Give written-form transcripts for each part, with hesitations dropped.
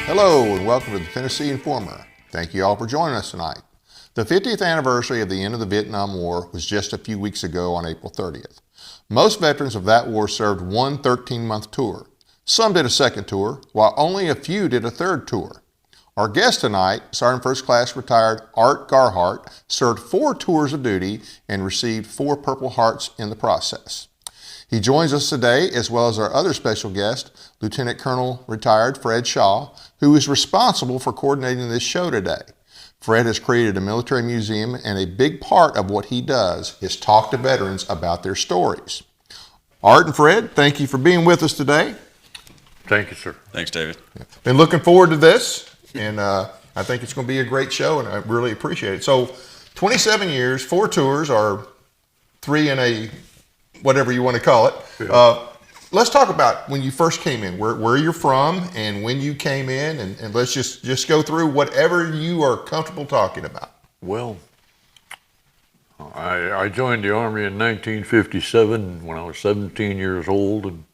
Hello and welcome to the Tennessee Informer. Thank you all for joining us tonight. The 50th anniversary of the end of the Vietnam War was just a few weeks ago on April 30th. Most veterans of that war served one 13-month tour. Some did a second tour, while only a few did a third tour. Our guest tonight, Sergeant First Class retired Art Gehard, served 4 tours of duty and received 4 Purple Hearts in the process. He joins us today, as well as our other special guest, Lieutenant Colonel retired Fred Shaw, who is responsible for coordinating this show today. Fred has created a military museum, and a big part of what he does is talk to veterans about their stories. Art and Fred, thank you for being with us today. Thank you, sir. Thanks, David. Been looking forward to this, and I think it's going to be a great show, and I really appreciate it. So, 27 years, 4 tours, or 3 in a whatever you want to call it. Yeah. Let's talk about when you first came in, where you're from and when you came in, and let's just go through whatever you are comfortable talking about. Well, I joined the Army in 1957 when I was 17 years old and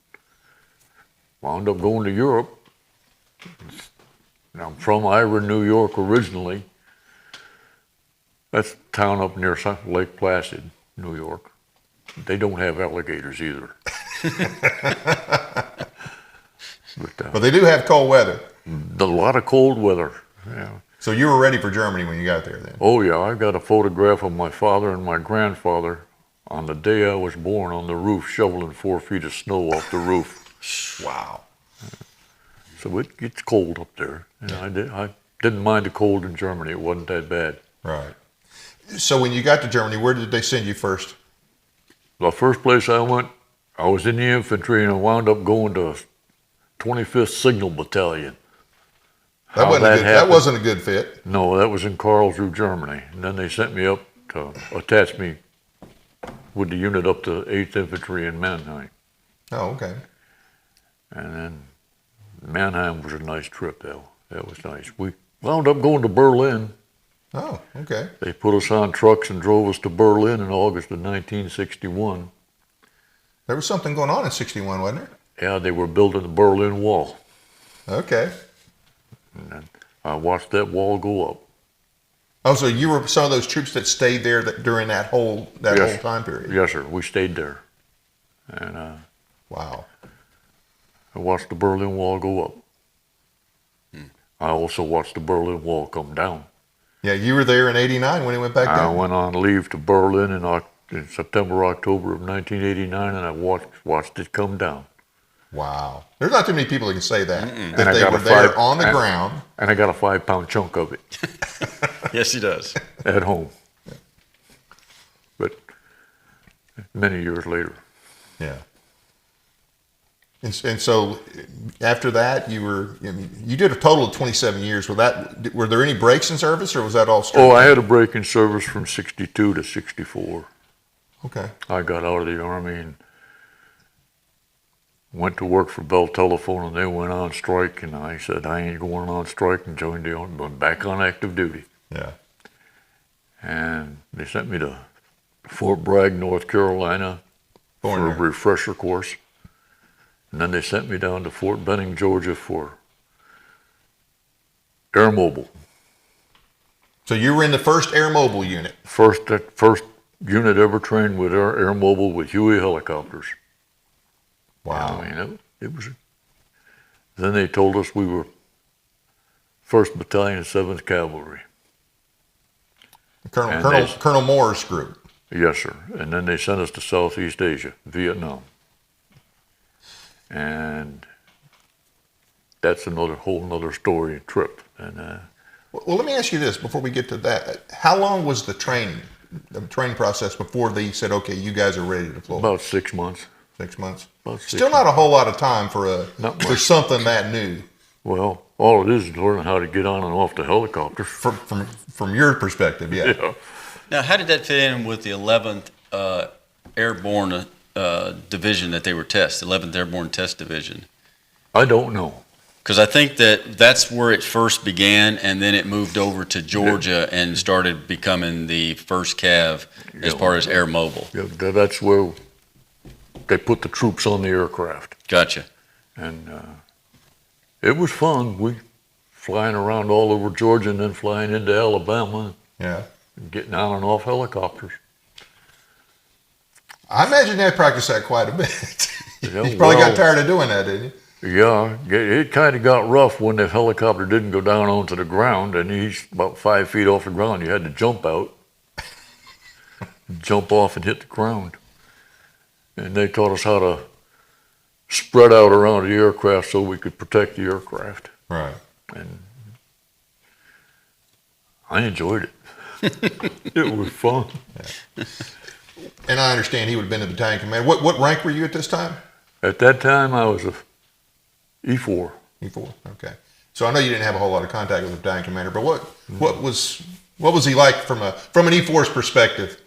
wound up going to Europe. I'm from Ira, New York originally. That's a town up near Lake Placid, New York. They don't have alligators either. But they do have cold weather. A lot of cold weather, yeah. So you were ready for Germany when you got there then? Oh yeah, I got a photograph of my father and my grandfather on the day I was born on the roof, shoveling 4 feet of snow off the roof. Wow. So it gets cold up there. And I didn't mind the cold in Germany. It wasn't that bad. Right. So when you got to Germany, where did they send you first? The first place I went, I was in the infantry and I wound up going to 25th Signal Battalion. That wasn't a good fit. No, that was in Karlsruhe, Germany. And then they sent me up to attach me with the unit up to 8th Infantry in Mannheim. Oh, okay. And then Mannheim was a nice trip, though. That was nice. We wound up going to Berlin. Oh, okay. They put us on trucks and drove us to Berlin in August of 1961. There was something going on in 61, wasn't there? Yeah, they were building the Berlin Wall. Okay. And then I watched that wall go up. Oh, so you were some of those troops that stayed there during that whole time period? Yes, sir. We stayed there. And wow. I watched the Berlin Wall go up. I also watched the Berlin Wall come down. Yeah, you were there in '89 when it went back down. I went on leave to Berlin in September, October of 1989, and I watched it come down. Wow. There's not too many people that can say that. And that they were there on the ground. And I got a 5-pound chunk of it. Yes, he does. At home. Yeah. But many years later. Yeah. And so after that, you did a total of 27 years. Were there any breaks in service, or was that all straight? Oh, I had a break in service from 62 to 64. Okay. I got out of the Army and went to work for Bell Telephone, and they went on strike, and I said, I ain't going on strike, and joined the Army, went back on active duty. Yeah. And they sent me to Fort Bragg, North Carolina for a refresher course. And then they sent me down to Fort Benning, Georgia for Air Mobile. So you were in the first Air Mobile unit? First unit ever trained with Air Mobile with Huey helicopters. Wow. I mean, it was. Then they told us we were 1st Battalion, 7th Cavalry. Colonel Moore's group. Yes, sir. And then they sent us to Southeast Asia, Vietnam. And that's whole nother story and trip. And well, let me ask you this before we get to that. How long was the training process before they said, okay, you guys are ready to deploy? About 6 months. 6 months. Still not a whole lot of time for something that new. Well, all it is learning how to get on and off the helicopter. From your perspective, yeah. Now, how did that fit in with the 11th Airborne Division that they were 11th Airborne Test Division? I don't know. Because I think that's where it first began, and then it moved over to Georgia and started becoming the first CAV as far as air mobile. Yeah, that's where they put the troops on the aircraft. Gotcha. And it was fun. We flying around all over Georgia and then flying into Alabama. Yeah. And getting on and off helicopters. I imagine they practiced that quite a bit. Yeah, You probably got tired of doing that, didn't you? Yeah, it kind of got rough when the helicopter didn't go down onto the ground, and he's about 5 feet off the ground. You had to jump out, jump off and hit the ground. And they taught us how to spread out around the aircraft so we could protect the aircraft. Right. And I enjoyed it. It was fun. Yeah. And I understand he would have been the battalion commander. What rank were you at this time? At that time, I was a E4. E4. Okay. So I know you didn't have a whole lot of contact with the battalion commander, but what was he like from an E4's perspective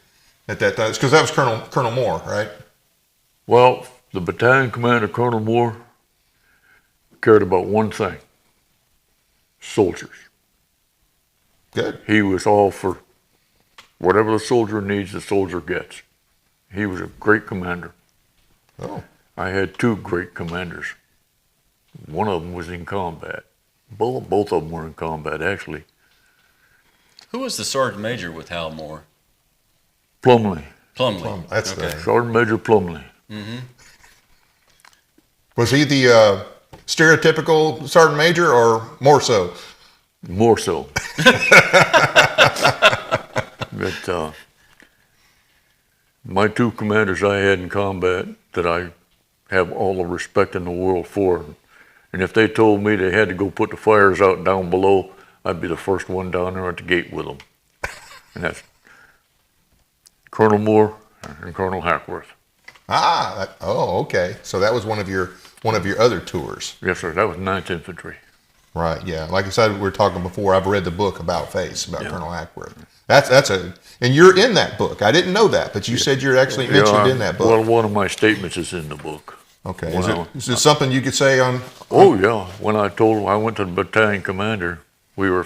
at that time? Because that was Colonel Moore, right? Well, the battalion commander, Colonel Moore, cared about one thing: soldiers. Good. He was all for whatever the soldier needs, the soldier gets. He was a great commander. Oh. I had two great commanders. One of them was in combat. Both of them were in combat, actually. Who was the sergeant major with Hal Moore? Plumley. That's okay. Sergeant Major Plumley. Mm-hmm. Was he the stereotypical sergeant major, or more so? More so. But my two commanders I had in combat that I have all the respect in the world for, and if they told me they had to go put the fires out down below, I'd be the first one down there at the gate with them. And that's Colonel Moore and Colonel Hackworth. Okay. So that was one of your other tours. Yes, sir. That was 9th Infantry. Right. Yeah. Like I said, we were talking before. I've read the book About Face about Yeah. Colonel Hackworth. And you're in that book. I didn't know that, but you said you're actually mentioned in that book. Well, one of my statements is in the book. Okay. Is it something you could say on? Oh yeah. When I told him I went to the battalion commander, we were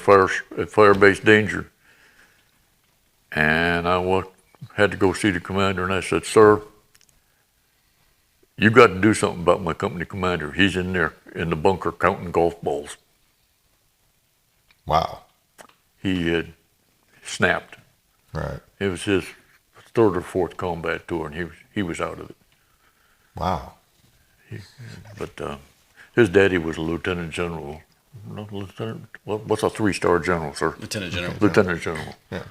at Fire Base Danger, and I had to go see the commander, and I said, "Sir, you got to do something about my company commander. He's in there in the bunker counting golf balls." Wow. He had snapped. Right. It was his third or fourth combat tour, and he was out of it. Wow. But his daddy was a lieutenant general. Not lieutenant. What's a 3-star general, sir? Lieutenant General. Lieutenant general. Yeah.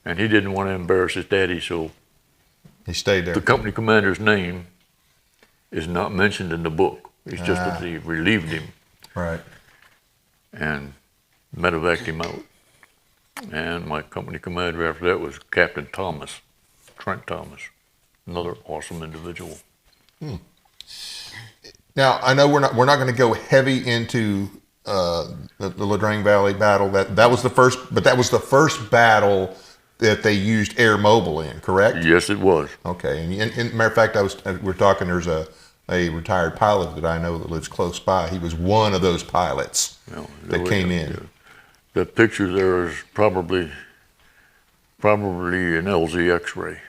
And he didn't want to embarrass his daddy, so He stayed there. the company commander's name is not mentioned in the book. It's just that he relieved him Right. and medevaced him out. And my company commander after that was Captain Thomas, Trent Thomas, another awesome individual. Now I know we're not going to go heavy into the Drang Valley battle. That was the first, but that was the first battle that they used air mobile in, correct? Yes, it was. Okay. And matter of fact, we're talking. There's a retired pilot that I know that lives close by. He was one of those pilots that came in. The picture there is probably an LZ X-ray.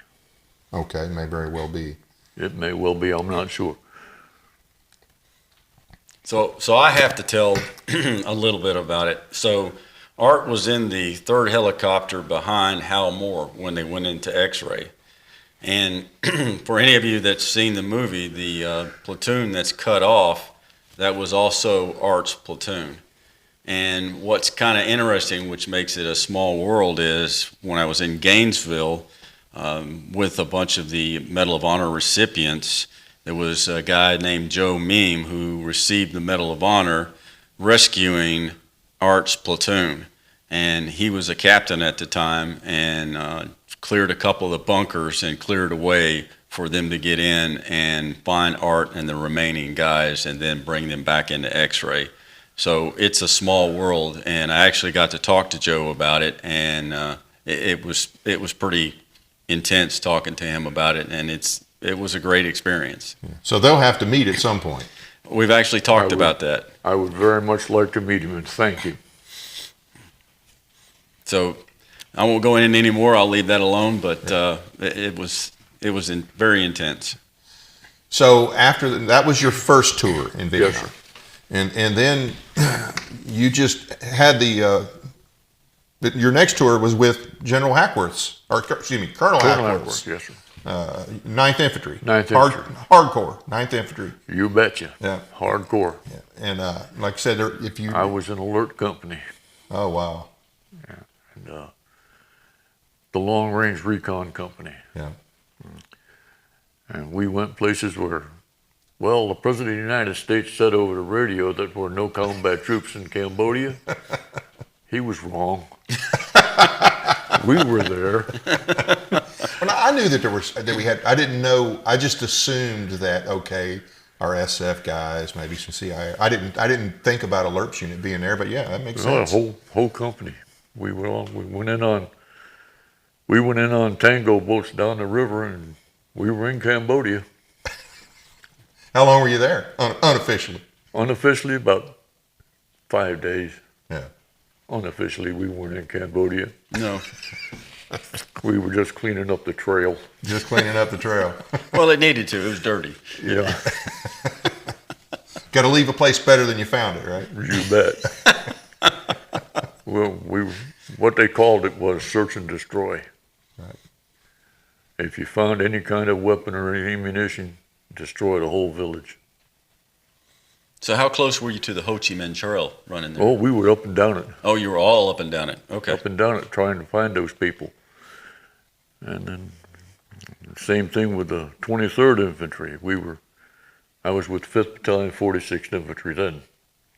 Okay, may very well be. It may well be. I'm not sure. So I have to tell a little bit about it. So Art was in the 3rd helicopter behind Hal Moore when they went into X-ray. And for any of you that's seen the movie, the platoon that's cut off, that was also Art's platoon. And what's kind of interesting, which makes it a small world, is when I was in Gainesville with a bunch of the Medal of Honor recipients, there was a guy named Joe Meem who received the Medal of Honor rescuing Art's platoon. And he was a captain at the time and cleared a couple of the bunkers and cleared a way for them to get in and find Art and the remaining guys and then bring them back into X-ray. So it's a small world, and I actually got to talk to Joe about it, and it was pretty intense talking to him about it, and it was a great experience. So they'll have to meet at some point. We've actually talked about that. I would very much like to meet him, and thank you. So I won't go in any more. I'll leave that alone. But it was very intense. So after that was your first tour in Vietnam, Yes, sir. and then you just had your next tour was with General Hackworth's, or excuse me, Colonel Hackworth's. Yes, sir. 9th Infantry. 9th Infantry. Hardcore, 9th Infantry. You betcha. Yeah. Hardcore. Yeah. And like I said, if you... I was in alert company. Oh, wow. Yeah. And the Long Range Recon Company. Yeah. And we went places where, well, the President of the United States said over the radio that there were no combat troops in Cambodia. He was wrong. We were there. Well, I knew that we had. I didn't know. I just assumed that okay, our SF guys, maybe some CIA. I didn't think about alerts unit being there, but yeah, that makes sense. The whole company. We went in on tango boats down the river, and we were in Cambodia. How long were you there? Unofficially. Unofficially, about 5 days. Yeah. Unofficially, we weren't in Cambodia. No. We were just cleaning up the trail. Just cleaning up the trail. Well, it needed to. It was dirty. Yeah. Got to leave a place better than you found it, right? You bet. Well, what they called it was search and destroy. Right. If you found any kind of weapon or any ammunition, destroy the whole village. So how close were you to the Ho Chi Minh Trail running there? Oh, we were up and down it. Oh, you were all up and down it. Okay. Up and down it, trying to find those people. And then same thing with the 23rd Infantry. I was with 5th Battalion, 46th Infantry then.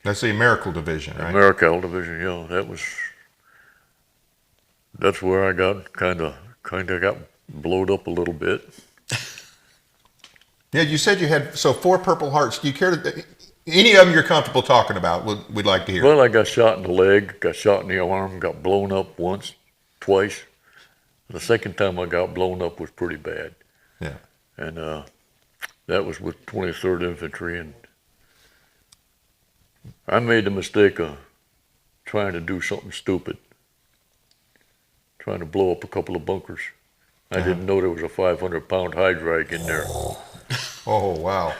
That's the Americal Division, right? Americal Division, yeah. That's where I got kind of got blowed up a little bit. Yeah, you said you had 4 Purple Hearts. Do you care to? Any of them you're comfortable talking about, we'd like to hear. Well, I got shot in the leg, got shot in the arm, got blown up once, twice. The second time I got blown up was pretty bad. Yeah. And that was with 23rd Infantry. And I made the mistake of trying to do something stupid, trying to blow up a couple of bunkers. I didn't know there was a 500-pound hide drag in there. Oh, wow.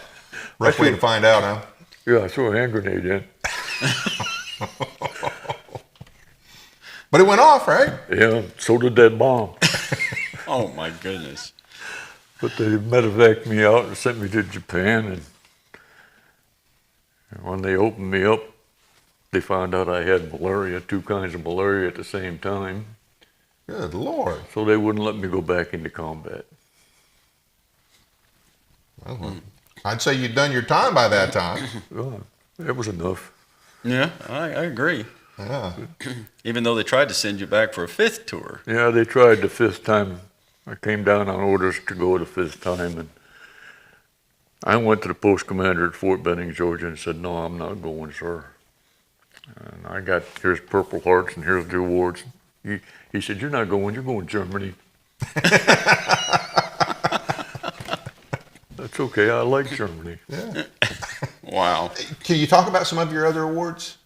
Rough way to find out, huh? Yeah, I threw a hand grenade in. But it went off, right? Yeah, so did that bomb. Oh, my goodness. But they medevaced me out and sent me to Japan. And when they opened me up, they found out I had malaria, 2 kinds of malaria at the same time. Good Lord. So they wouldn't let me go back into combat. Well, I'd say you'd done your time by that time. Well, that was enough. Yeah, I agree. Yeah. Even though they tried to send you back for a 5th tour. Yeah, they tried the 5th time. I came down on orders to go the 5th time, and I went to the post commander at Fort Benning, Georgia, and said, "No, I'm not going, sir." And I got, here's Purple Hearts, and here's the awards. He said, "You're not going, you're going to Germany." That's okay, I like Germany. Yeah. Wow. Can you talk about some of your other awards?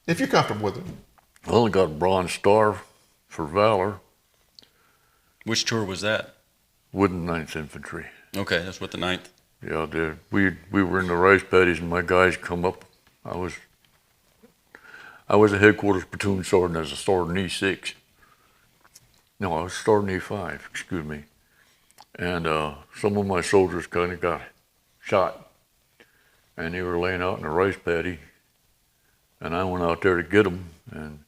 If you're comfortable with them. Well, I got a Bronze Star for valor Which tour was that? with the 9th Infantry. Okay, that's with the 9th. Yeah, we were in the rice paddies, and my guys come up. I was a headquarters platoon sergeant as a sergeant E6. No, I was sergeant E5, excuse me. And some of my soldiers kind of got shot, and they were laying out in a rice paddy, and I went out there to get them, and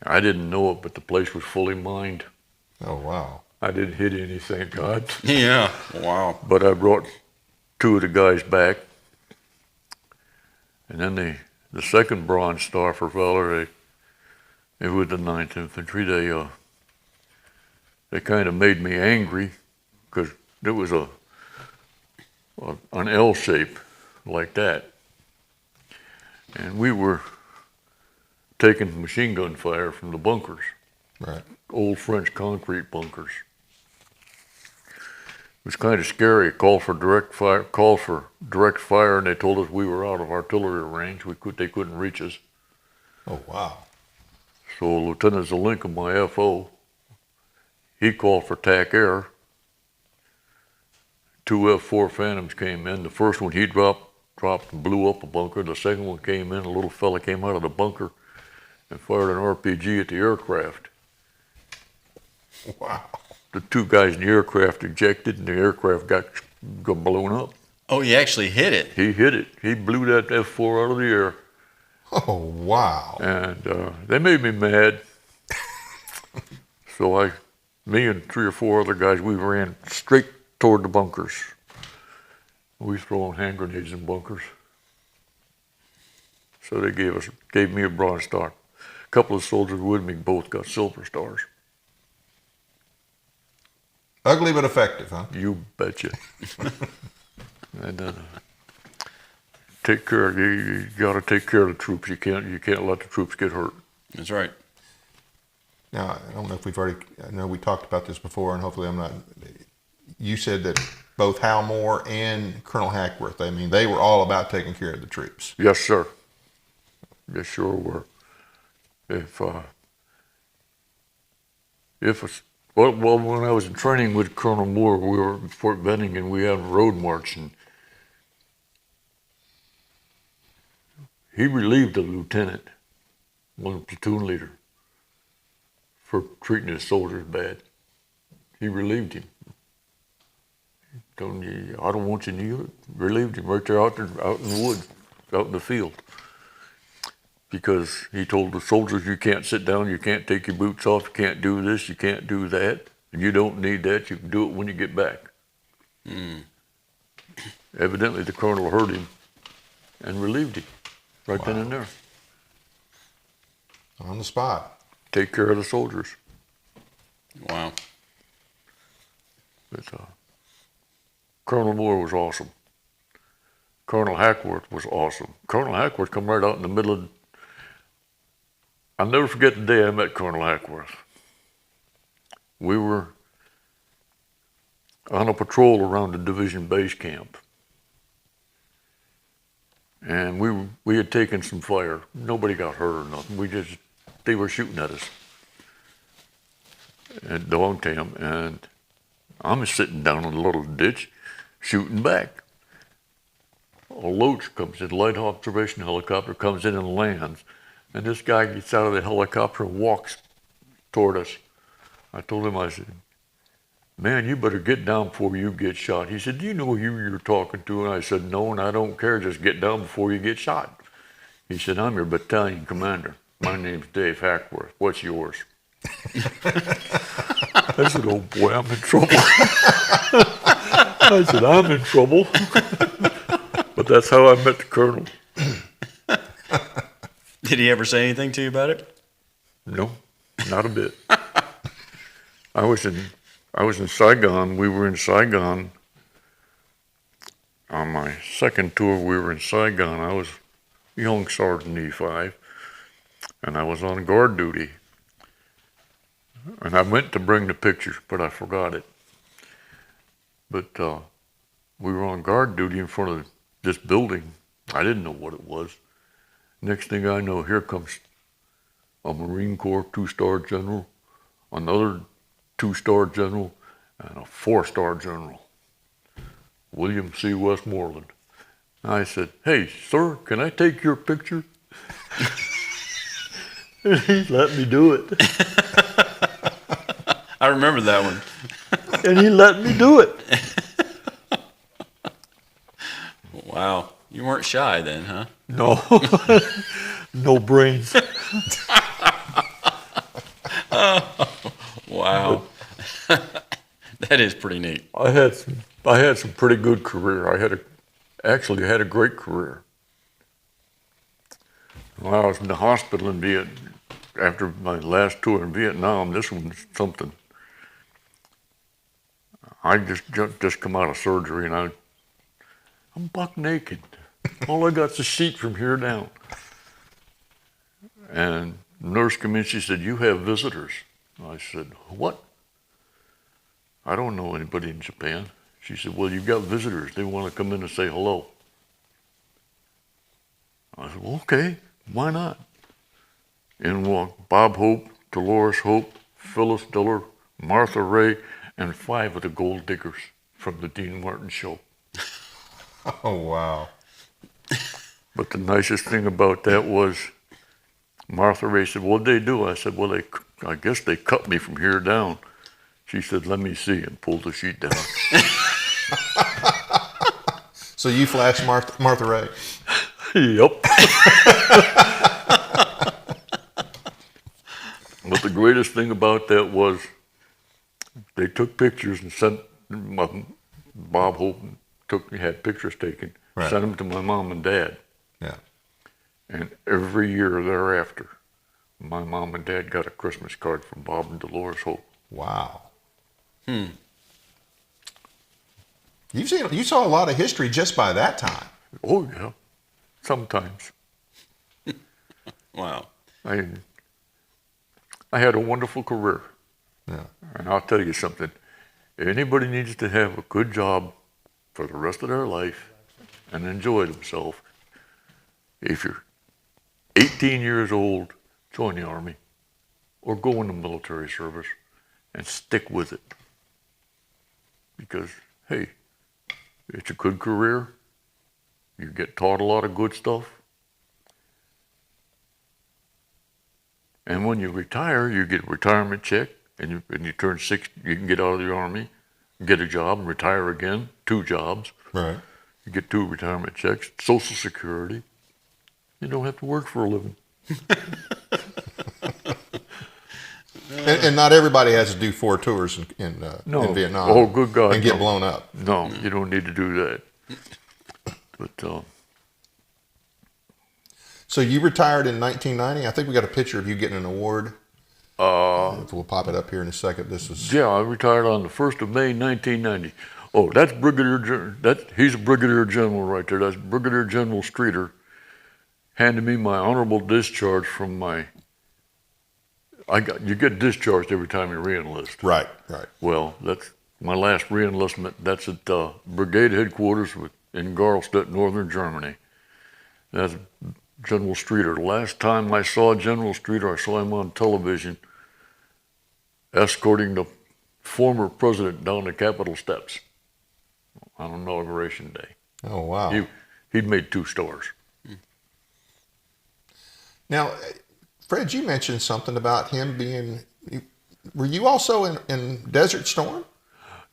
I didn't know it, but the place was fully mined. Oh, wow. I didn't hit any, thank God. Yeah, wow. But I brought 2 of the guys back, and then the second Bronze Star for valor, they with the 9th Infantry, they kind of made me angry because there was an L shape like that, and we were taking machine gun fire from the bunkers, Right. old French concrete bunkers. was kind of scary. Called for direct fire, and they told us we were out of artillery range. They couldn't reach us. Oh, wow. So Lieutenant Zelenka, my FO, he called for TAC air. 2 F4 Phantoms came in. The first one he dropped and blew up a bunker. The second one came in. A little fella came out of the bunker and fired an RPG at the aircraft. Wow. The 2 guys in the aircraft ejected, and the aircraft got blown up. Oh, he actually hit it. He hit it. He blew that F4 out of the air. Oh, wow. And they made me mad. So me and 3 or 4 other guys, we ran straight toward the bunkers. We throwing hand grenades in bunkers. So they gave me a Bronze Star. A couple of soldiers with me both got Silver Stars. Ugly but effective, huh? You betcha. And take care. You got to take care of the troops. You can't let the troops get hurt. That's right. Now, I don't know if I know we talked about this before, and hopefully I'm not. You said that both Hal Moore and Colonel Hackworth, I mean, they were all about taking care of the troops. Yes, sir. They sure were. Well, when I was in training with Colonel Moore, we were in Fort Benning, and we had a road march, and he relieved a lieutenant, one platoon leader, for treating his soldiers bad. He relieved him. I don't want you near it. Relieved him right there out in the woods, out in the field. Because he told the soldiers, you can't sit down, you can't take your boots off, you can't do this, you can't do that. You don't need that, you can do it when you get back. Evidently the colonel heard him and relieved him right then and there. On the spot. Take care of the soldiers. Wow. But, Colonel Moore was awesome. Colonel Hackworth was awesome. Colonel Hackworth come right out in the middle of. I'll never forget the day I met Colonel Hackworth. We were on a patrol around the division base camp. And we had taken some fire. Nobody got hurt or nothing. They were shooting at us at Dogtown, and I'm sitting down in a little ditch shooting back. A Loach comes in, light observation helicopter comes in and lands. And this guy gets out of the helicopter and walks toward us. I told him, I said, man, you better get down before you get shot. He said, do you know who you're talking to? And I said, no, and I don't care. Just get down before you get shot. He said, I'm your battalion commander. My name's Dave Hackworth. What's yours? I said, oh boy, I'm in trouble. I said, I'm in trouble. But that's how I met the colonel. Did he ever say anything to you about it? No, not a bit. I was in Saigon. We were in Saigon. On my second tour, we were in Saigon. I was young Sergeant E5, and I was on guard duty. And I meant to bring the pictures, but I forgot it. But we were on guard duty in front of this building. I didn't know what it was. Next thing I know, here comes a Marine Corps 2-star general, another 2-star general, and a 4-star general, William C. Westmoreland. I said, hey, sir, can I take your picture? And he let me do it. I remember that one. And he let me do it. Wow. You weren't shy then, huh? No. No brains. Wow. That is pretty neat. I had some pretty good career. I actually had a great career. When I was in the hospital after my last tour in Vietnam, this one's something. I just come out of surgery, and I'm buck naked. All I got's a sheet from here down. And the nurse came in, she said, you have visitors. I said, what? I don't know anybody in Japan. She said, well, you've got visitors. They want to come in and say hello. I said, well, okay, why not? In walked Bob Hope, Dolores Hope, Phyllis Diller, Martha Ray, and 5 of the gold diggers from the Dean Martin show. Oh, wow. But the nicest thing about that was Martha Ray said, what'd they do? I said, well, I guess they cut me from here down. She said, let me see, and pulled the sheet down. So you flashed Martha Ray? Yep. But the greatest thing about that was they took pictures and sent, Bob Hope had pictures taken, right. Sent them to my mom and dad. Yeah. And every year thereafter, my mom and dad got a Christmas card from Bob and Dolores Hope. Wow. You saw a lot of history just by that time. Oh yeah, sometimes. Wow. I had a wonderful career. Yeah. And I'll tell you something. Anybody needs to have a good job for the rest of their life and enjoy themselves. If you're 18 years old, join the Army or go in the military service and stick with it. Because, hey, it's a good career. You get taught a lot of good stuff. And when you retire, you get a retirement check, and you turn 60, you can get out of the Army, get a job, and retire again, 2 jobs. Right. You get 2 retirement checks, Social Security. You don't have to work for a living. And not everybody has to do 4 tours in Vietnam. Oh, good God, and get no. blown up. No, you don't need to do that. But So you retired in 1990. I think we got a picture of you getting an award. We'll pop it up here in a second. This was yeah, I retired on the 1st of May, 1990. Oh, that's he's a brigadier general right there. That's Brigadier General Streeter handed me my honorable discharge from my. You get discharged every time you re-enlist. right. Well, that's my last re-enlistment. That's at brigade headquarters in Garlstedt, northern Germany. That's General Streeter. The last time I saw General Streeter, I saw him on television escorting the former president down the Capitol steps on Inauguration Day. Oh, wow. He'd made 2 stars. Now, Fred, you mentioned something about him being. Were you also in Desert Storm?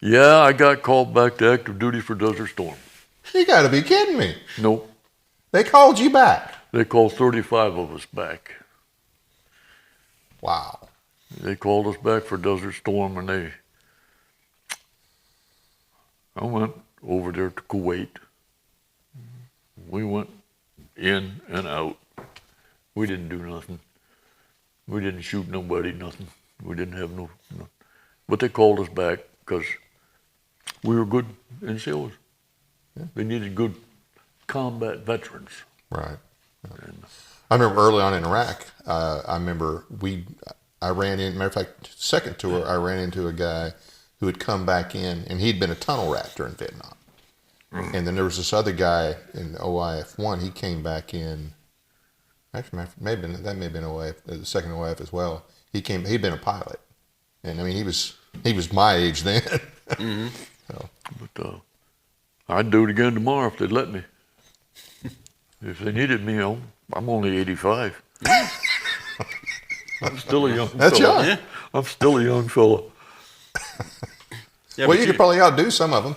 Yeah, I got called back to active duty for Desert Storm. You got to be kidding me. Nope. They called you back. They called 35 of us back. Wow. They called us back for Desert Storm, and I went over there to Kuwait. We went in and out. We didn't do nothing. We didn't shoot nobody, nothing. We didn't have no. But they called us back because we were good in sailors. Yeah. They needed good combat veterans. Right. And I remember early on in Iraq, I ran in, matter of fact, second tour, I ran into a guy who had come back in, and he'd been a tunnel rat during Vietnam. Mm. And then there was this other guy in OIF-1, he came back in, actually, that may have been OIF, the second OIF as well. He'd been a pilot. And I mean, he was my age then. Mm-hmm. So. But I'd do it again tomorrow if they'd let me. If they needed me, I'm only 85. I'm still a young fella. That's young. Yeah. I'm still a young fella. Yeah, well, you could probably outdo some of them.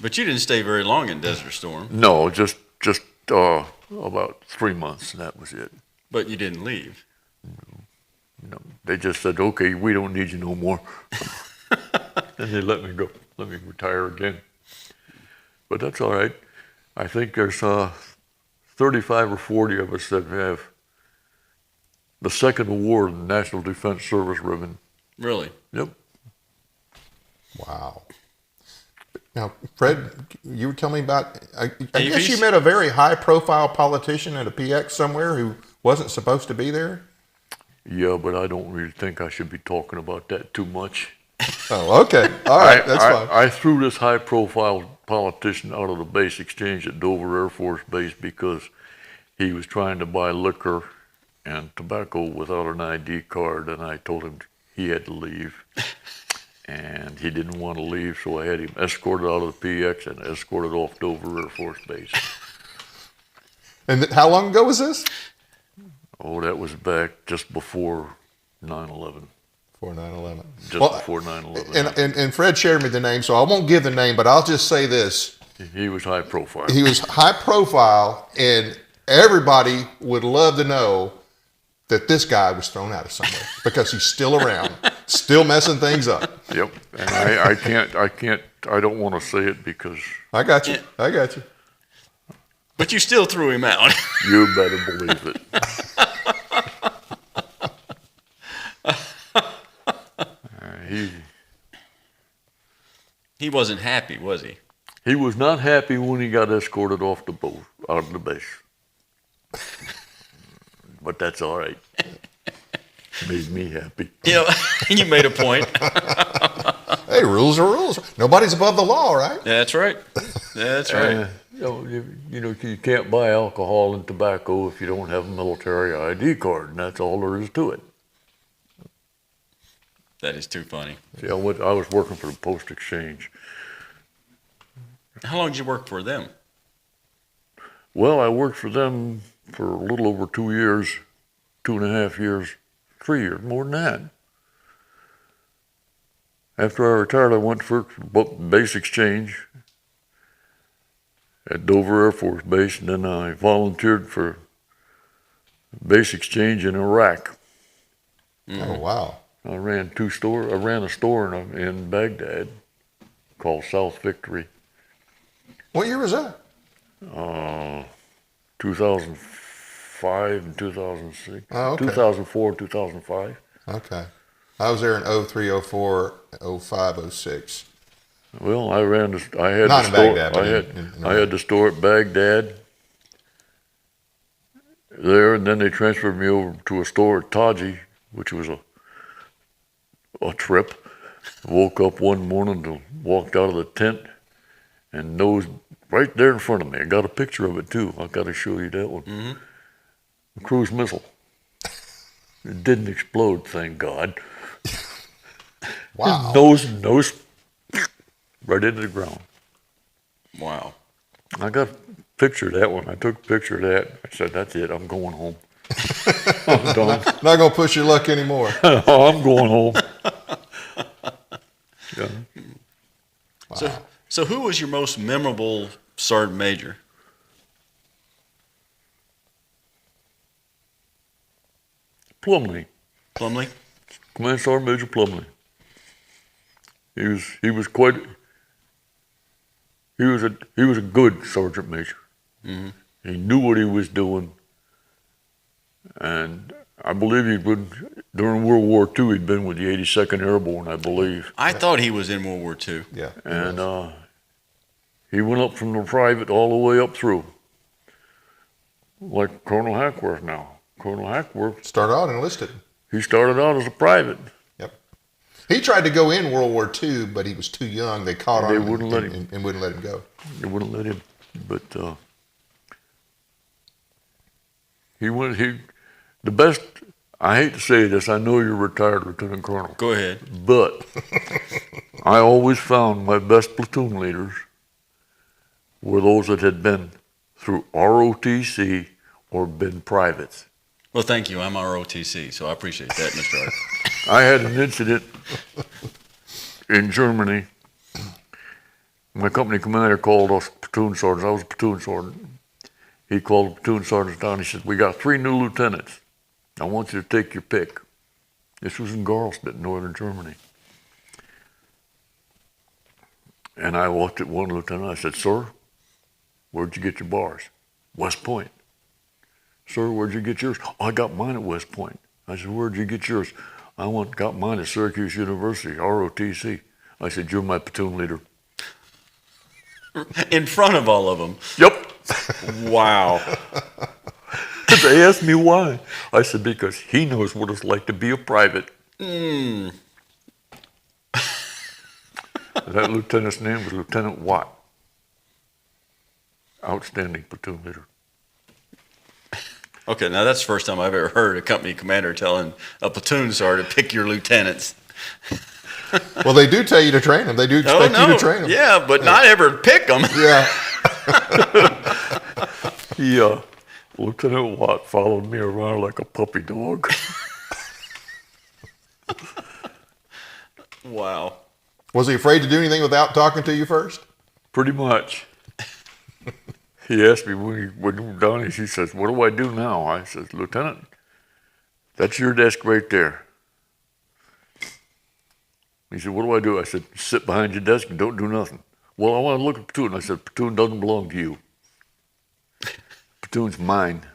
But you didn't stay very long in Desert Storm. No, just about 3 months, and that was it. But you didn't leave. No, they just said, okay, we don't need you no more. And they let me go, let me retire again. But that's all right. I think there's 35 or 40 of us that have the second award in the National Defense Service Ribbon. Really? Yep. Wow. Now, Fred, you were telling me about, I guess you met a very high-profile politician at a PX somewhere who wasn't supposed to be there? Yeah, but I don't really think I should be talking about that too much. Oh, okay. All right, that's fine. I threw this high-profile politician out of the base exchange at Dover Air Force Base because he was trying to buy liquor and tobacco without an ID card, and I told him he had to leave. And he didn't want to leave, so I had him escorted out of the PX and escorted off Dover Air Force Base. And how long ago was this? Oh, that was back just before 9/11. Before 9/11. Just before 9/11. And Fred shared me the name, so I won't give the name, but I'll just say this. He was high profile. He was high profile, and everybody would love to know that this guy was thrown out of somewhere because he's still around, still messing things up. Yep. And I don't want to say it because I got you. I got you. But you still threw him out. you better believe it. He wasn't happy, was he? He was not happy when he got escorted off the boat, out of the base. But that's all right. Made me happy. You know, you made a point. Hey, rules are rules. Nobody's above the law, right? That's right. That's right. You can't buy alcohol and tobacco if you don't have a military ID card, and that's all there is to it. That is too funny. See, I was working for the Post Exchange. How long did you work for them? Well, I worked for them for a little over 2 years, 2.5 years, 3 years, more than that. After I retired, I went for base exchange at Dover Air Force Base, and then I volunteered for base exchange in Iraq. Oh, wow. I ran a store in Baghdad called South Victory. What year was that? 2005 and 2006. Oh, okay. 2004, 2005. Okay. I was there in 03, 04, 05, 06. Well, I had Not the in store. Baghdad, but I had the store at Baghdad there, and then they transferred me over to a store at Taji, which was a trip. Woke up one morning and walked out of the tent, and nosed right there in front of me. I got a picture of it too. I've got to show you that one. Mm-hmm. A cruise missile. It didn't explode, thank God. Wow. Nose right into the ground. Wow. I got a picture of that one. I took a picture of that. I said, that's it. I'm going home. I'm done. Not going to push your luck anymore. I'm going home. Yeah. Wow. So who was your most memorable sergeant major? Plumley. Plumley? Command Sergeant Major Plumley. He was a good sergeant major. Mm-hmm. He knew what he was doing, and I believe during World War II. He'd been with the 82nd Airborne, I believe. I thought he was in World War II. Yeah. And he went up from the private all the way up through, like Colonel Hackworth now. Colonel Hackworth Started out enlisted. He started out as a private. Yep. He tried to go in World War II, but he was too young. They caught on and wouldn't let him go. They wouldn't let him. But the best, I hate to say this, I know you're retired Lieutenant Colonel. Go ahead. But I always found my best platoon leaders were those that had been through ROTC or been privates. Well, thank you. I'm ROTC, so I appreciate that, Mr. Art. I had an incident in Germany. My company commander called us platoon sergeants. I was a platoon sergeant. He called the platoon sergeants down. He said, we got 3 new lieutenants. I want you to take your pick. This was in Garlstedt, northern Germany. And I looked at one lieutenant. I said, sir, where'd you get your bars? West Point. Sir, where'd you get yours? Oh, I got mine at West Point. I said, where'd you get yours? I got mine at Syracuse University, ROTC. I said, you're my platoon leader. In front of all of them? Yep. Wow. They asked me why. I said, because he knows what it's like to be a private. That lieutenant's name was Lieutenant Watt. Outstanding platoon leader. Okay, now that's the first time I've ever heard a company commander telling a platoon sergeant to pick your lieutenants. Well, they do tell you to train them. They do expect you to train them. Yeah, but not ever pick them. Yeah. Lieutenant Watt followed me around like a puppy dog. Wow. Was he afraid to do anything without talking to you first? Pretty much. He asked me when we were done, he says, "What do I do now?" I says, "Lieutenant, that's your desk right there." He said, "What do I do?" I said, "Sit behind your desk and don't do nothing." "Well, I want to look at platoon." I said, "Platoon doesn't belong to you. Platoon's mine.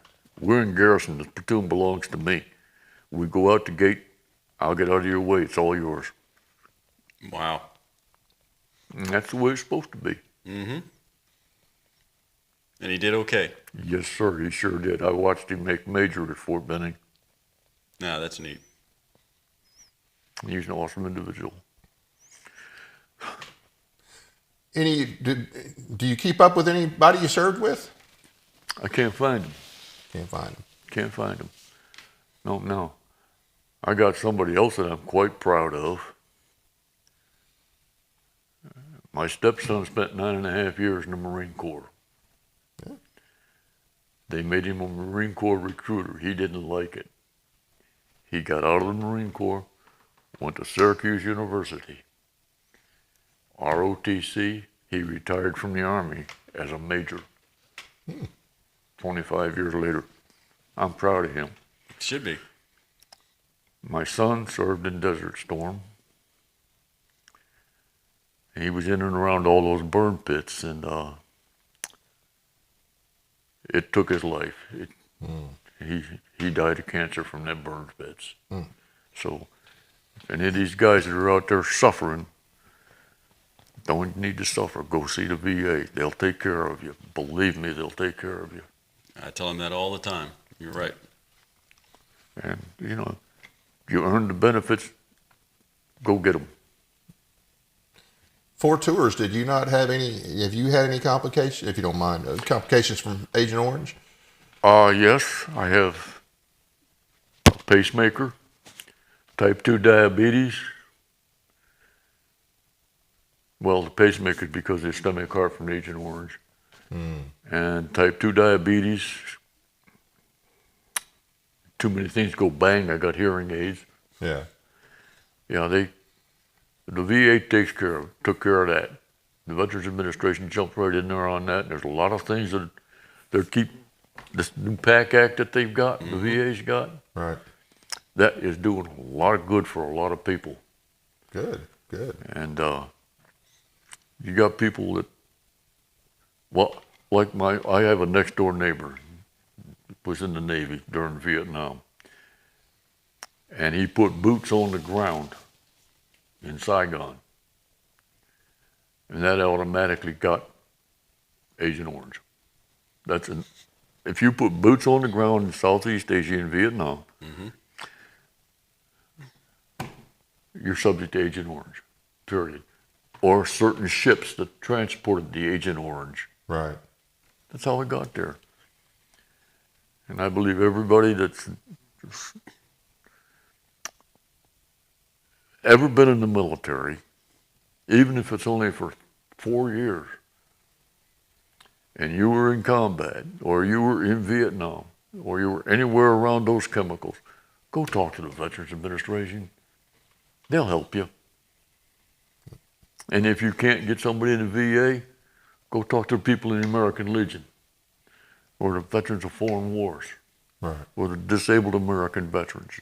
We're in garrison. The platoon belongs to me. We go out the gate. I'll get out of your way. It's all yours." Wow. And that's the way it's supposed to be. Mm-hmm. And he did okay. Yes, sir. He sure did. I watched him make major at Fort Benning. Now that's neat. He's an awesome individual. Do you keep up with anybody you served with? I can't find him. Can't find him. Can't find him. No. I got somebody else that I'm quite proud of. My stepson spent 9.5 years in the Marine Corps. Yeah. They made him a Marine Corps recruiter. He didn't like it. He got out of the Marine Corps, went to Syracuse University. ROTC, he retired from the Army as a major. 25 years later. I'm proud of him. Should be. My son served in Desert Storm. He was in and around all those burn pits, and it took his life. He died of cancer from them burn pits. So, if any of these guys that are out there suffering, don't need to suffer. Go see the VA. They'll take care of you. Believe me, they'll take care of you. I tell him that all the time. You're right. And, you earn the benefits, go get them. 4 tours, have you had any complications, if you don't mind, complications from Agent Orange? Yes, I have a pacemaker, type 2 diabetes. Well, the pacemaker is because of stomach heart from Agent Orange. And type 2 diabetes, too many things go bang, I got hearing aids. Yeah. Yeah, the VA took care of that. The Veterans Administration jumped right in there on that. There's a lot of things that this new PAC Act that they've got, the VA's got. Right. That is doing a lot of good for a lot of people. Good. And you got people that, like I have a next door neighbor, was in the Navy during Vietnam. And he put boots on the ground in Saigon. And that automatically got Agent Orange. If you put boots on the ground in Southeast Asia and Vietnam, you're subject to Agent Orange, period. Or certain ships that transported the Agent Orange. Right. That's how it got there. And I believe everybody that's ever been in the military, even if it's only for 4 years, and you were in combat, or you were in Vietnam, or you were anywhere around those chemicals, go talk to the Veterans Administration. They'll help you. And if you can't get somebody in the VA, go talk to the people in the American Legion, or the Veterans of Foreign Wars, right, or the disabled American veterans.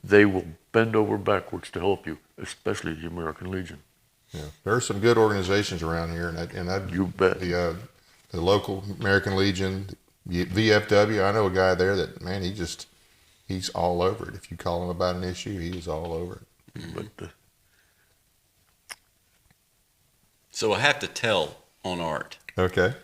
They will bend over backwards to help you, especially the American Legion. Yeah, there are some good organizations around here, and You bet. The local American Legion, VFW. I know a guy there that, man, he's all over it. If you call him about an issue, he's all over it. But So I have to tell on Art. Okay.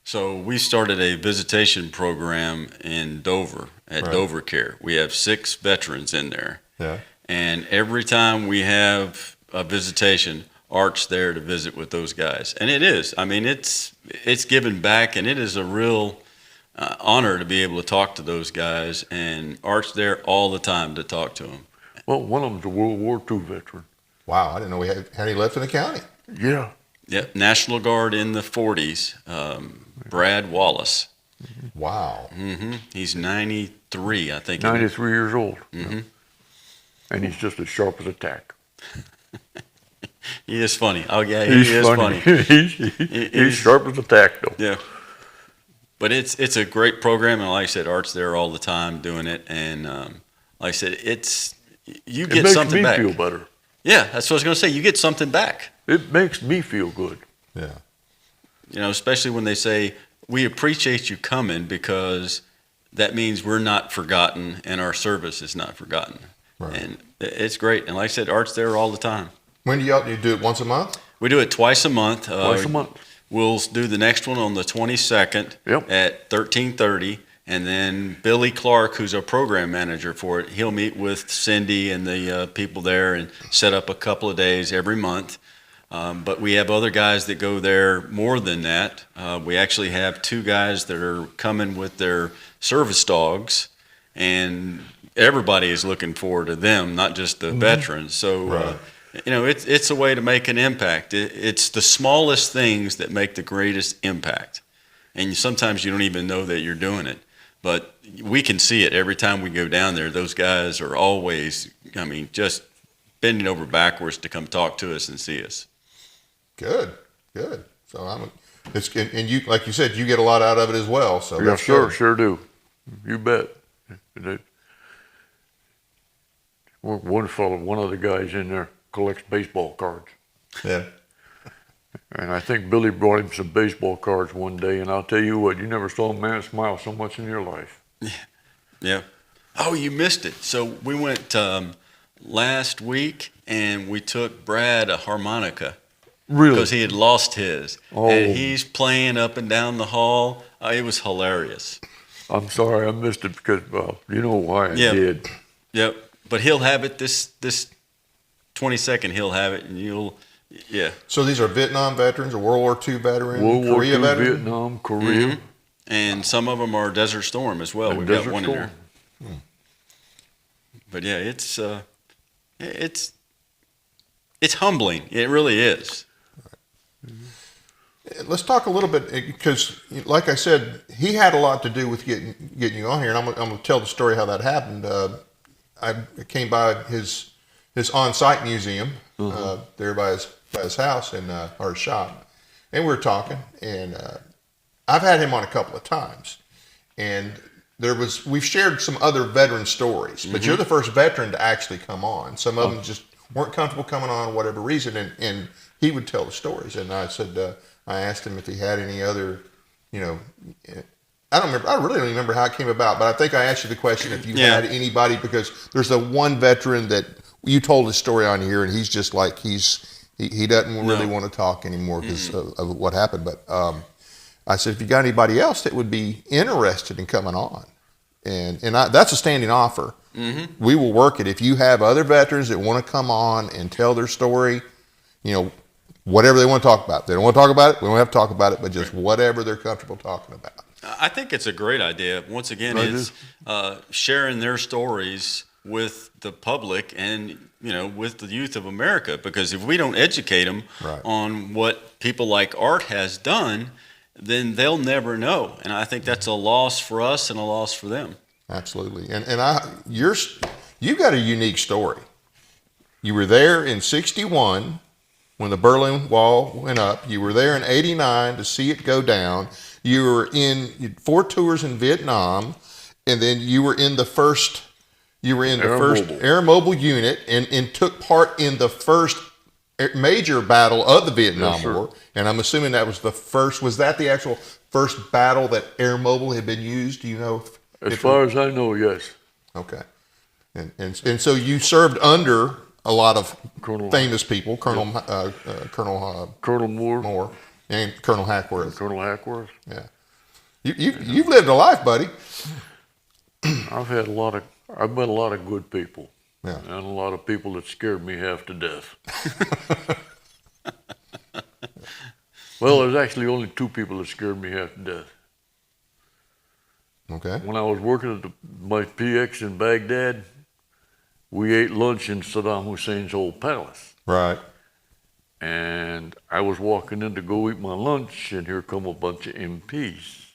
So we started a visitation program in Dover at Right. Dover Care. We have 6 veterans in there. Yeah. And every time we have a visitation, Art's there to visit with those guys. And it is. I mean, it's giving back, and it is a real honor to be able to talk to those guys. And Art's there all the time to talk to them. Well, one of them's a World War II veteran. Wow, I didn't know we had any left in the county. Yeah. Yeah, National Guard in the 40s, Brad Wallace. Wow. He's 93, I think. 93 years old. Mm-hmm. And he's just as sharp as a tack. He is funny. Oh, yeah, he is funny. He's sharp as a tack, though. Yeah. But it's a great program, and like I said, Art's there all the time doing it. And like I said, you get something back. It makes me feel better. Yeah, that's what I was going to say. You get something back. It makes me feel good. Yeah. You know, especially when they say, we appreciate you coming because that means we're not forgotten and our service is not forgotten. Right. And it's great. And like I said, Art's there all the time. When do you do it once a month? We do it twice a month. Twice a month. We'll do the next one on the 22nd at 13:30. And then Billy Clark, who's our program manager for it, he'll meet with Cindy and the people there and set up a couple of days every month. But we have other guys that go there more than that. We actually have 2 guys that are coming with their service dogs, and everybody is looking forward to them, not just the veterans. So, you know, it's a way to make an impact. It's the smallest things that make the greatest impact. And sometimes you don't even know that you're doing it. But we can see it every time we go down there. Those guys are always, I mean, just bending over backwards to come talk to us and see us. Good. So and you, like you said, you get a lot out of it as well. So yes, sir, sure do. You bet. One of the guys in there collects baseball cards. Yeah. And I think Billy brought him some baseball cards one day, and I'll tell you what, you never saw a man smile so much in your life. Yeah. Oh, you missed it. So we went last week, and we took Brad a harmonica. Really? Because he had lost his. Oh. And he's playing up and down the hall. It was hilarious. I'm sorry I missed it because, well, you know why I did. Yep. But he'll have it this 22nd. He'll have it, and yeah. So these are Vietnam veterans or World War II veterans, World War Korea II, veterans? Vietnam, Korea. Mm-hmm. And some of them are Desert Storm as well. And We've Desert got one Storm. in there. But yeah, it's humbling. It really is. Let's talk a little bit, because like I said, he had a lot to do with getting you on here, and I'm going to tell the story how that happened. I came by his on-site museum there by his house or his shop, and we were talking, and I've had him on a couple of times, and we've shared some other veteran stories, but you're the first veteran to actually come on. Some of them just weren't comfortable coming on for whatever reason, and he would tell the stories, and I said, I asked him if he had any other, I don't remember. I really don't even remember how it came about, but I think I asked you the question if you had anybody, because there's the one veteran that you told his story on here, and he's just like he doesn't really want to talk anymore because of what happened. But I said, if you got anybody else that would be interested in coming on, and that's a standing offer. Mm-hmm. We will work it. If you have other veterans that want to come on and tell their story, whatever they want to talk about. If they don't want to talk about it, we don't have to talk about it, but just whatever they're comfortable talking about. I think it's a great idea. Once again, it's sharing their stories with the public and, with the youth of America. Because if we don't educate them on what people like Art has done, then they'll never know. And I think that's a loss for us and a loss for them. Absolutely. And you've got a unique story. You were there in 1961 when the Berlin Wall went up. You were there in 1989 to see it go down. You were in 4 tours in Vietnam, and then you were in the first Air Mobile unit and took part in the first major battle of the Vietnam War. And I'm assuming that was the first. Was that the actual first battle that Air Mobile had been used? Do you know? As far as I know, yes. Okay. And so you served under a lot of famous people, Colonel Moore and Colonel Hackworth. Yeah, you've lived a life, buddy. I've met a lot of good people. Yeah, and a lot of people that scared me half to death. Well, there's actually only two people that scared me half to death. Okay. When I was working at my PX in Baghdad, we ate lunch in Saddam Hussein's old palace. Right. And I was walking in to go eat my lunch, and here come a bunch of MPs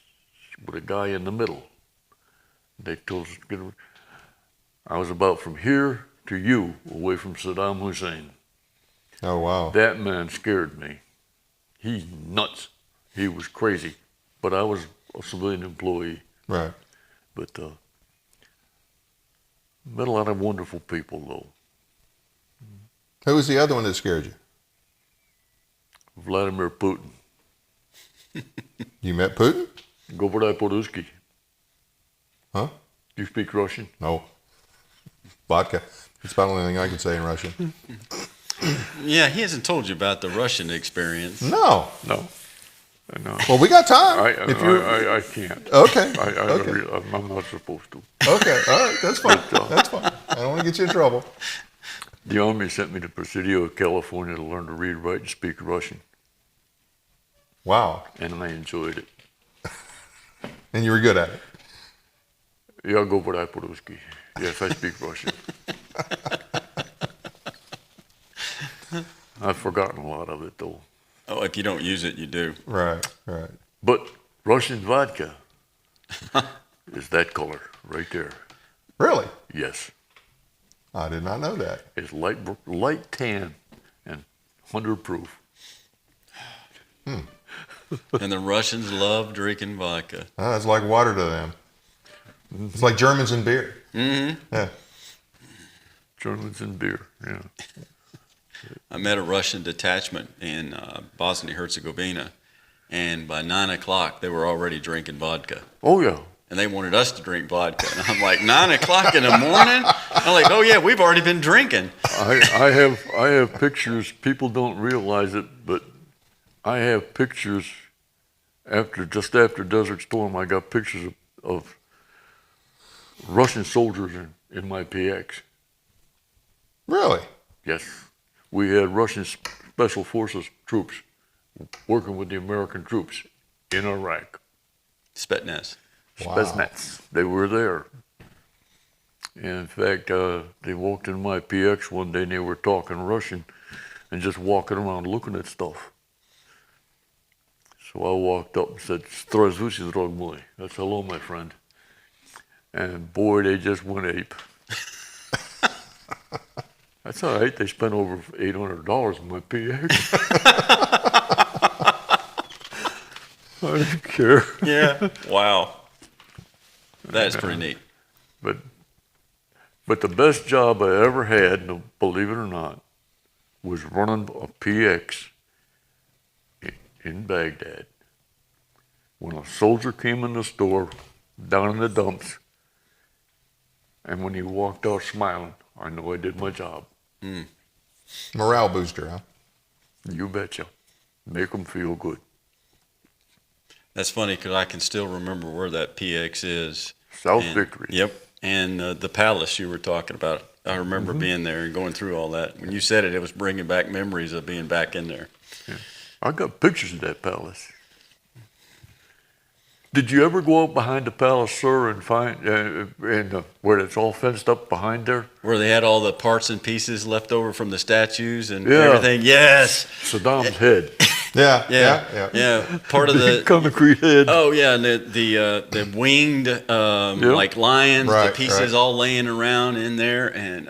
with a guy in the middle. They told us to get. I was about from here to you, away from Saddam Hussein. Oh, wow. That man scared me. He's nuts. He was crazy. But I was a civilian employee. Right. But met a lot of wonderful people, though. Who was the other one that scared you? Vladimir Putin. You met Putin? Govorдай по-русски. Huh? You speak Russian? No. Vodka. It's about the only thing I can say in Russian. Yeah, he hasn't told you about the Russian experience. No. No. No. Well, we got time. I can't. Okay. Okay. I'm not supposed to. Okay. All right. That's fine. That's fine. I don't want to get you in trouble. The Army sent me to Presidio, California to learn to read, write, and speak Russian. Wow. And I enjoyed it. And you were good at it. Я говорю по-русски. Yes, I speak Russian. I've forgotten a lot of it, though. Oh, if you don't use it, you do. Right. Right. But Russian vodka is that color right there. Really? Yes. I did not know that. It's light tan and 100 proof. And the Russians love drinking vodka. It's like water to them. It's like Germans and beer. Mm-hmm. Yeah. Germans and beer, yeah. I met a Russian detachment in Bosnia-Herzegovina, and by 9 o'clock, they were already drinking vodka. Oh, yeah. And they wanted us to drink vodka. And I'm like, 9 o'clock in the morning? I'm like, oh, yeah, we've already been drinking. I have pictures. People don't realize it, but I have pictures just after Desert Storm. I got pictures of Russian soldiers in my PX. Really? Yes. We had Russian Special Forces troops working with the American troops in Iraq. Spetsnaz. Wow. Spetsnaz. They were there. And in fact, they walked in my PX one day and they were talking Russian and just walking around looking at stuff. So I walked up and said, "Здравствуйте, друг мой." That's hello, my friend. And boy, they just went ape. That's all right. They spent over $800 on my PX. I didn't care. Yeah. Wow. That's pretty neat. But the best job I ever had, believe it or not, was running a PX in Baghdad. When a soldier came in the store, down in the dumps, and when he walked out smiling, I know I did my job. Mm. Morale booster, huh? You betcha. Make them feel good. That's funny because I can still remember where that PX is. South Victory. Yep. And the palace you were talking about. I remember being there and going through all that. When you said it, it was bringing back memories of being back in there. Yeah. I got pictures of that palace. Did you ever go up behind the palace, sir, and find where it's all fenced up behind there? Where they had all the parts and pieces left over from the statues and Yeah. everything. Yes. Saddam's head. Yeah. Part of the concrete head. Oh yeah, and the winged like lions, Right, the pieces right. all laying around in there, and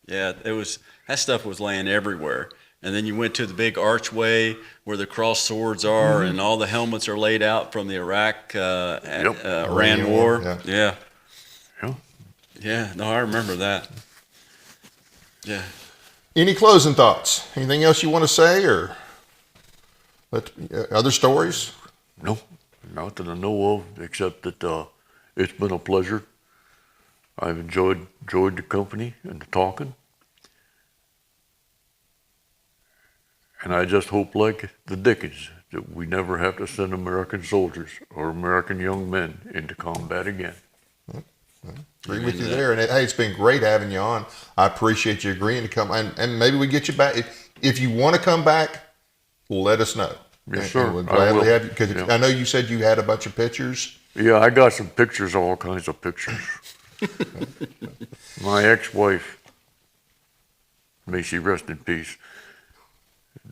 it was that stuff was laying everywhere. And then you went to the big archway where the cross swords are, and all the helmets are laid out from the Iran War. Yeah. Yeah. No, I remember that. Yeah. Any closing thoughts? Anything else you want to say, or other stories? No, not that I know of, except that it's been a pleasure. I've enjoyed the company and the talking. And I just hope, like the Dickens, that we never have to send American soldiers or American young men into combat again. Agree with you there. And hey, it's been great having you on. I appreciate you agreeing to come. And maybe we get you back. If you want to come back, let us know. Yes, sir. And we'll I gladly will. have you, because Yeah. I know you said you had a bunch of pictures. Yeah, I got some pictures, all kinds of pictures. My ex-wife, may she rest in peace,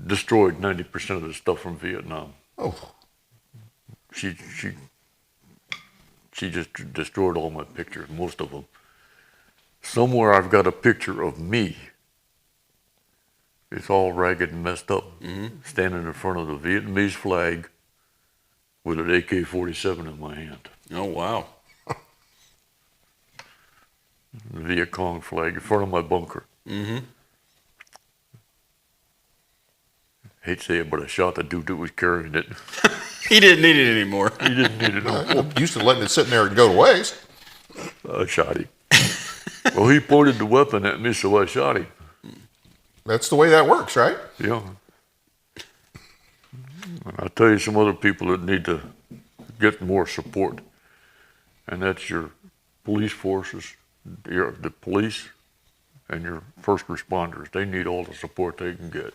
destroyed 90% of the stuff from Vietnam. Oh, She just destroyed all my pictures, most of them. Somewhere I've got a picture of me. It's all ragged and messed up, standing in front of the Vietnamese flag with an AK-47 in my hand. Oh, wow. The Viet Cong flag in front of my bunker. Mm-hmm. Hate to say it, but I shot the dude that was carrying it. He didn't need it anymore. He didn't need it no more. I'm used to letting it sitting there and go to waste. I shot him. Well, he pointed the weapon at me, so I shot him. That's the way that works, right? Yeah. And I'll tell you some other people that need to get more support, and that's your police forces, the police, and your first responders. They need all the support they can get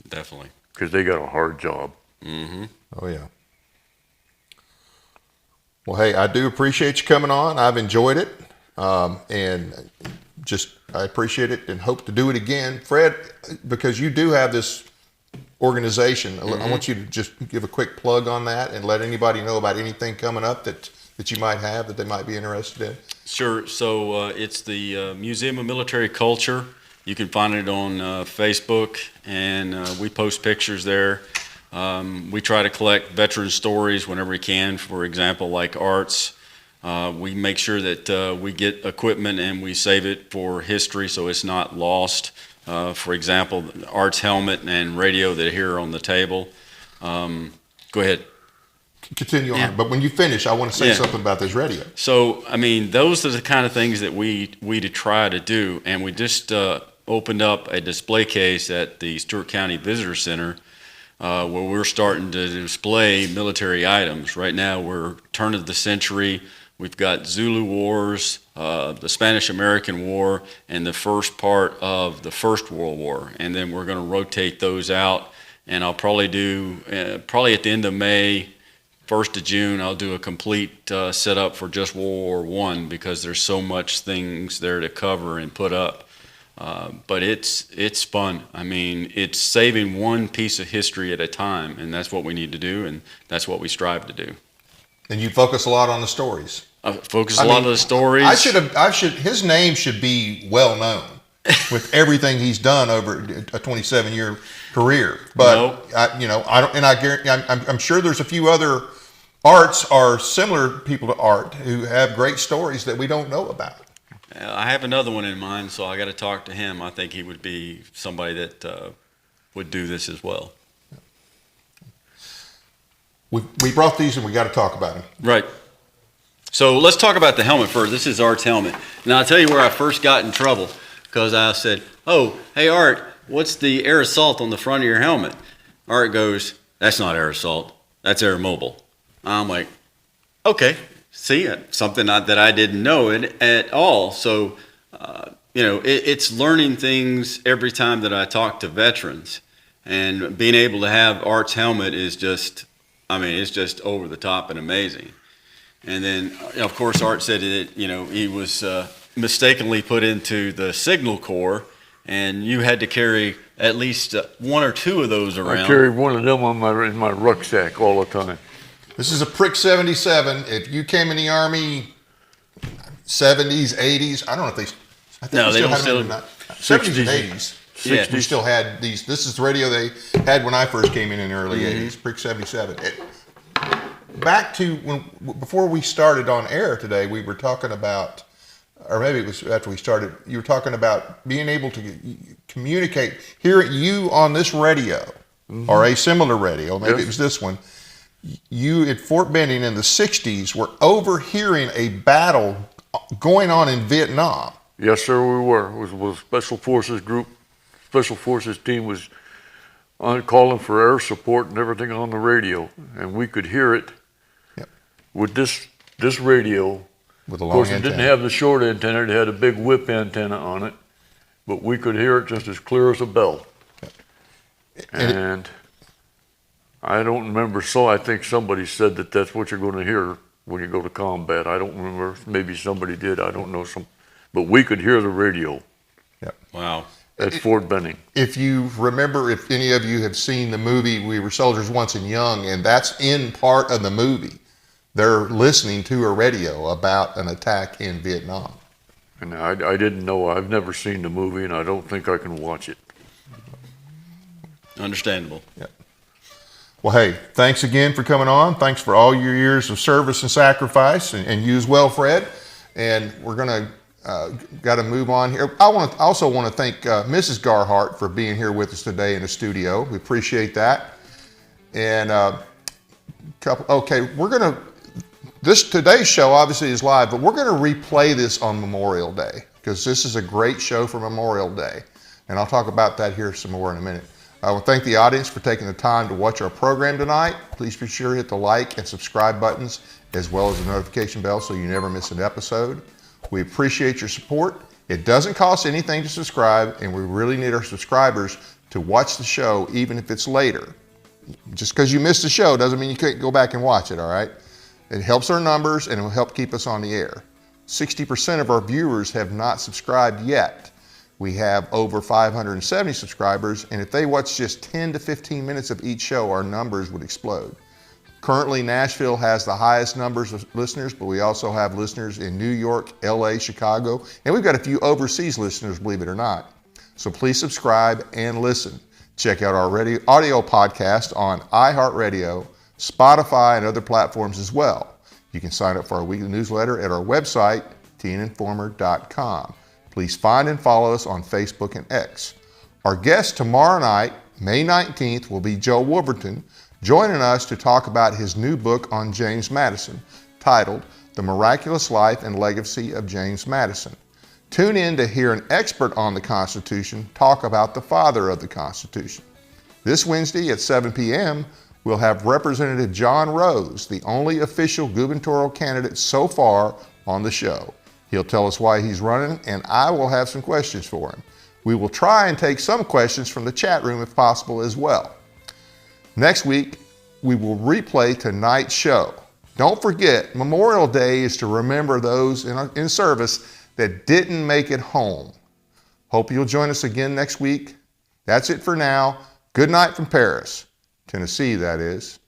Definitely. because they got a hard job. Mm-hmm. Oh, yeah. Well, hey, I do appreciate you coming on. I've enjoyed it. And I appreciate it and hope to do it again. Fred, because you do have this organization, I want you to just give a quick plug on that and let anybody know about anything coming up that you might have that they might be interested in. Sure. So it's the Museum of Military Culture. You can find it on Facebook, and we post pictures there. We try to collect veteran stories whenever we can, for example, like Art's. We make sure that we get equipment and we save it for history so it's not lost. For example, Art's helmet and radio that are here on the table. Go ahead. Continue on. Yeah. But when you finish, I want to say something about this radio. So, I mean, those are the kind of things that we try to do. And we just opened up a display case at the Stewart County Visitor Center where we're starting to display military items. Right now, we're turn of the century. We've got Zulu Wars, the Spanish-American War, and the first part of the First World War. And then we're going to rotate those out. And I'll probably do, probably at the end of May, 1st of June, I'll do a complete setup for just World War I because there's so much things there to cover and put up. But it's fun. I mean, it's saving one piece of history at a time, and that's what we need to do, and that's what we strive to do. And you focus a lot on the stories. Focus a lot of the stories. His name should be well known with everything he's done over a 27-year career. But I'm sure there's a few other arts or similar people to Art who have great stories that we don't know about. I have another one in mind, so I got to talk to him. I think he would be somebody that would do this as well. We brought these and we got to talk about them. Right. So let's talk about the helmet first. This is Art's helmet. Now I'll tell you where I first got in trouble because I said, "Oh, hey Art, what's the air assault on the front of your helmet?" Art goes, "That's not air assault. That's air mobile." I'm like, "Okay." See, something that I didn't know at all. So, it's learning things every time that I talk to veterans, and being able to have Art's helmet is just, it's just over the top and amazing. And then, of course, Art said that, he was mistakenly put into the Signal Corps, and you had to carry at least one or two of those around. I carry one of them in my rucksack all the time. This is a Prick 77. If you came in the Army 70s, 80s, I don't know if they don't still. 70s and 80s. Yeah. We still had these. This is the radio they had when I first came in the early 80s, Prick 77. Back to before we started on air today, we were talking about, or maybe it was after we started, you were talking about being able to communicate, hearing you on this radio, or a similar radio, maybe it was this one. You at Fort Benning in the 60s were overhearing a battle going on in Vietnam. Yes, sir, we were. It was a Special Forces group. Special Forces team was calling for air support and everything on the radio, and we could hear it with this radio. With a long of course, antenna. it didn't have the short antenna. It had a big whip antenna on it, but we could hear it just as clear as a bell. And I don't remember, so I think somebody said that that's what you're going to hear when you go to combat. I don't remember, maybe somebody did, I don't know, but we could hear the radio. Yep. Wow. At Fort Benning. If you remember, if any of you have seen the movie We Were Soldiers Once and Young, and that's in part of the movie, they're listening to a radio about an attack in Vietnam. And I didn't know, I've never seen the movie, and I don't think I can watch it. Understandable. Yep. Well, hey, thanks again for coming on. Thanks for all your years of service and sacrifice, and you as well, Fred. And we're going to got to move on here. I also want to thank Mrs. Gehard for being here with us today in the studio. We appreciate that. And today's show obviously is live, but we're going to replay this on Memorial Day because this is a great show for Memorial Day. And I'll talk about that here some more in a minute. I want to thank the audience for taking the time to watch our program tonight. Please be sure to hit the like and subscribe buttons as well as the notification bell so you never miss an episode. We appreciate your support. It doesn't cost anything to subscribe, and we really need our subscribers to watch the show even if it's later. Just because you missed the show doesn't mean you can't go back and watch it, all right? It helps our numbers, and it will help keep us on the air. 60% of our viewers have not subscribed yet. We have over 570 subscribers, and if they watch just 10 to 15 minutes of each show, our numbers would explode. Currently, Nashville has the highest numbers of listeners, but we also have listeners in New York, LA, Chicago, and we've got a few overseas listeners, believe it or not. So please subscribe and listen. Check out our audio podcast on iHeartRadio, Spotify, and other platforms as well. You can sign up for our weekly newsletter at our website, teeninformer.com. Please find and follow us on Facebook and X. Our guest tomorrow night, May 19th, will be Joe Wolverton, joining us to talk about his new book on James Madison, titled The Miraculous Life and Legacy of James Madison. Tune in to hear an expert on the Constitution talk about the father of the Constitution. This Wednesday at 7 p.m., we'll have Representative John Rose, the only official gubernatorial candidate so far on the show. He'll tell us why he's running, and I will have some questions for him. We will try and take some questions from the chat room if possible as well. Next week, we will replay tonight's show. Don't forget, Memorial Day is to remember those in service that didn't make it home. Hope you'll join us again next week. That's it for now. Good night from Paris, Tennessee, that is.